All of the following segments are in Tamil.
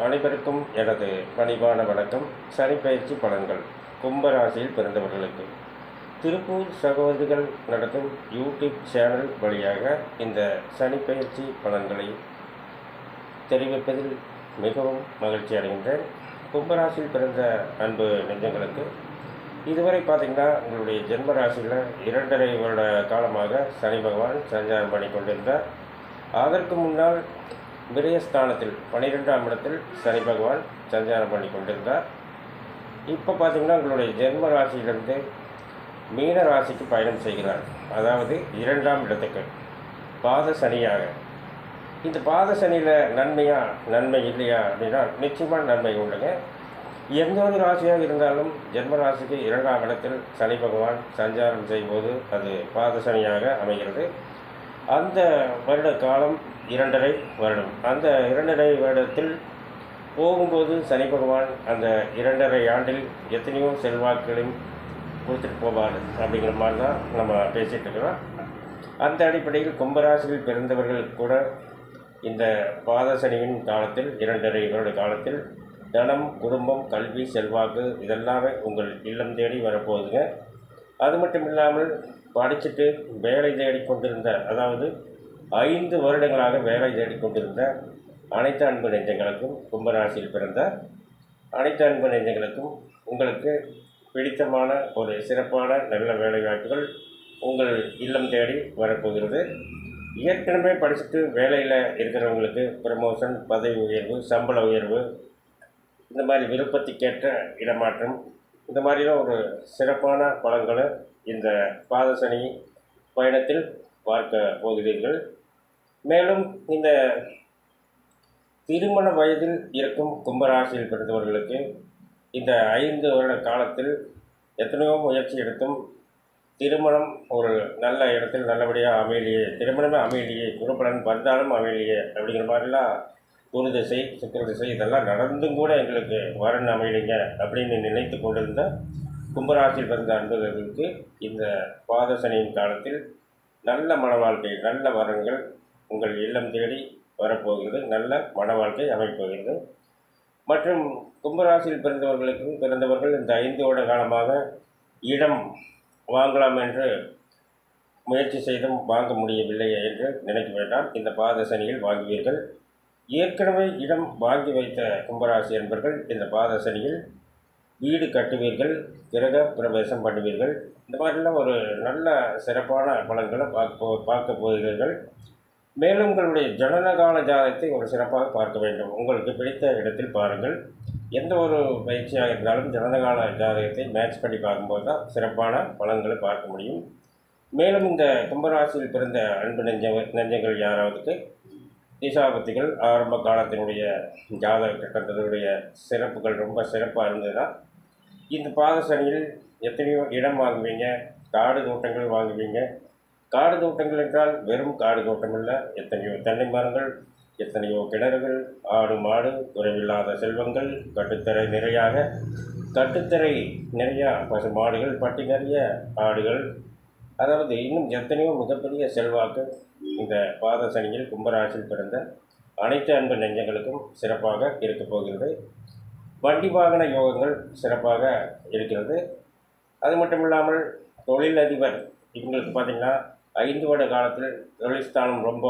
அனைவருக்கும் எனது பணிவான வணக்கம். சனிப்பயிற்சி பலன்கள் கும்பராசியில் பிறந்தவர்களுக்கு திருப்பூர் சகோதரிகள் நடத்தும் யூடியூப் சேனல் வழியாக இந்த சனிப்பயிற்சி பலன்களை தெரிவிப்பதில் மிகவும் மகிழ்ச்சி அடைகின்றேன். கும்பராசியில் பிறந்த அன்பு நெஞ்சங்களுக்கு இதுவரை பார்த்திங்கன்னா உங்களுடைய ஜென்ம ராசியில் 2.5 வருட காலமாக சனி பகவான் சஞ்சாரம் பண்ணி கொண்டிருந்தார். அதற்கு முன்னால் விரயஸ்தானத்தில் 12ஆம் இடத்தில் சனி பகவான் சஞ்சாரம் பண்ணி கொண்டிருந்தார். இப்போ பார்த்திங்கன்னா உங்களுடைய ஜென்ம ராசியிலிருந்து மீன ராசிக்கு பயணம் செய்கிறார். அதாவது 2ஆம் இடத்துக்கு பாத சனியாக. இந்த பாத சனியில் நன்மை இல்லையா அப்படின்னா நிச்சயமாக நன்மை உண்டுங்க. எந்த ஒரு ராசியாக இருந்தாலும் ஜென்ம ராசிக்கு 2ஆம் இடத்தில் சனி பகவான் சஞ்சாரம் செய்யும்போது அது பாத சனியாக அமைகிறது. அந்த வருட காலம் 2.5 வருடம். அந்த 2.5 வருடத்தில் போகும்போது சனி பகவான் அந்த 2.5 ஆண்டில் எத்தனையோ செல்வாக்குகளையும் கொடுத்துட்டு போவார் அப்படிங்கிற மாதிரி தான் நம்ம பேசிகிட்டு இருக்கிறோம். அந்த அடிப்படையில் கும்பராசியில் பிறந்தவர்கள் கூட இந்த பாத சனியின் காலத்தில் 2.5 வருட காலத்தில் தனம், குடும்பம், கல்வி, செல்வாக்கு இதெல்லாமே உங்கள் இல்லம் தேடி வரப்போகுதுங்க. அது மட்டும் இல்லாமல் படிச்சுட்டு வேலை தேடிக்கொண்டிருந்த, அதாவது 5 வருடங்களாக வேலை தேடிக்கொண்டிருந்த அனைத்து அன்பு நெஞ்சங்களுக்கும், கும்பராசியில் பிறந்த அனைத்து அன்பு நெஞ்சங்களுக்கும் உங்களுக்கு பிடித்தமான ஒரு சிறப்பான நல்ல வேலை வாய்ப்புகள் உங்கள் இல்லம் தேடி வரப்போகிறது. ஏற்கனவே படிச்சுட்டு வேலையில் இருக்கிறவங்களுக்கு ப்ரமோஷன், பதவி உயர்வு, சம்பள உயர்வு, இந்த மாதிரி விருப்பத்துக்கேற்ற இடமாற்றம், இந்த மாதிரிலாம் ஒரு சிறப்பான பலன்களை இந்த பாத சனி பயணத்தில் பார்க்க போகிறீர்கள். மேலும் இந்த திருமண வயதில் இருக்கும் கும்பராசியில் பிறந்தவர்களுக்கு இந்த 5 வருட காலத்தில் எத்தனையோ முயற்சி எடுத்தும் திருமணம் ஒரு நல்ல இடத்தில் நல்லபடியாக அமையலையே, திருமணமே அமையலையே, குருபலன் வந்தாலும் அமையலையே அப்படிங்கிற மாதிரிலாம் குரு திசை, சுக்கிர திசை இதெல்லாம் நடந்தும் கூட எங்களுக்கு வரன் அமையலைங்க அப்படின்னு நினைத்து கொண்டிருந்த கும்பராசியில் பிறந்த அன்பர்களுக்கு இந்த பாத சனியின் காலத்தில் நல்ல மன வாழ்க்கை, நல்ல வரன்கள் உங்கள் இல்லம் தேடி வரப்போகிறது. நல்ல மன வாழ்க்கை அமைப்போகிறது. மற்றும் கும்பராசியில் பிறந்தவர்கள் இந்த 5 வருட காலமாக இடம் வாங்கலாம் என்று முயற்சி செய்தும் வாங்க முடியவில்லை என்று நினைக்க வேண்டாம். இந்த பாத சனியில் வாங்குவீர்கள். ஏற்கனவே இடம் வாங்கி வைத்த கும்பராசி என்பர்கள் இந்த பாத சனியில் வீடு கட்டுவீர்கள், கிரக பிரவேசம் பண்ணுவீர்கள். இந்த மாதிரிலாம் ஒரு நல்ல சிறப்பான பலன்களை பார்க்க போகிறீர்கள். மேலும் உங்களுடைய ஜனனகால ஜாதகத்தை ஒரு சிறப்பாக பார்க்க வேண்டும். உங்களுக்கு பிடித்த இடத்தில் பாருங்கள். எந்த ஒரு பயிற்சியாக இருந்தாலும் ஜனனகால ஜாதகத்தை மேட்ச் பண்ணி பார்க்கும்போது தான் சிறப்பான பலன்களை பார்க்க முடியும். மேலும் இந்த கும்பராசியில் பிறந்த அன்பு நெஞ்சங்கள் யாராவதுக்கு திசாபத்திகள் ஆரம்ப காலத்தினுடைய ஜாதக கட்டத்தினுடைய சிறப்புகள் ரொம்ப சிறப்பாக இருந்ததுன்னா இந்த பாத சனியில் எத்தனையோ இடம் வாங்குவீங்க, காடு தோட்டங்கள் வாங்குவீங்க. காடு தோட்டங்கள் என்றால் வெறும் காடு தோட்டம் இல்லை, எத்தனையோ தென்னை மரங்கள், எத்தனையோ கிணறுகள், ஆடு மாடு, குறைவில்லாத செல்வங்கள், கட்டுத்தரை நிறையா பசு மாடுகள், பட்டி நிறைய ஆடுகள், அதாவது இன்னும் எத்தனையோ மிகப்பெரிய செல்வாக்கு இந்த பாத சனியில் கும்பராசியில் பிறந்த அனைத்து அன்பு நெஞ்சங்களுக்கும் சிறப்பாக இருக்கப் போகிறது. வண்டி வாகன யோகங்கள் சிறப்பாக இருக்கிறது. அது மட்டும் இல்லாமல் தொழிலதிபர் இவங்களுக்கு பார்த்திங்கன்னா 5 வருட காலத்தில் தொழில் ஸ்தானம் ரொம்ப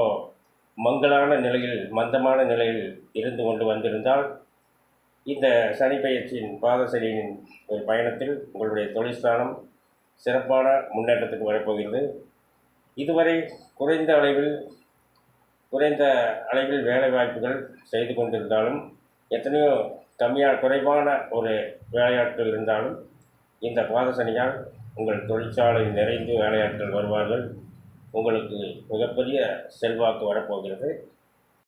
மந்தமான நிலையில் இருந்து கொண்டு வந்திருந்தால் இந்த சனி பயிற்சியின் பாத சனியின் ஒரு பயணத்தில் உங்களுடைய தொழில் ஸ்தானம் சிறப்பான முன்னேற்றத்துக்கு வரப்போகிறது. இதுவரை குறைந்த அளவில் வேலை வாய்ப்புகள் செய்து கொண்டிருந்தாலும், எத்தனையோ குறைவான ஒரு வேலையாட்கள் இருந்தாலும் இந்த பாத சனியால் உங்கள் தொழிற்சாலை நிறைந்து வேலையாட்கள் வருவார்கள். உங்களுக்கு மிகப்பெரிய செல்வாக்கு வரப்போகிறது.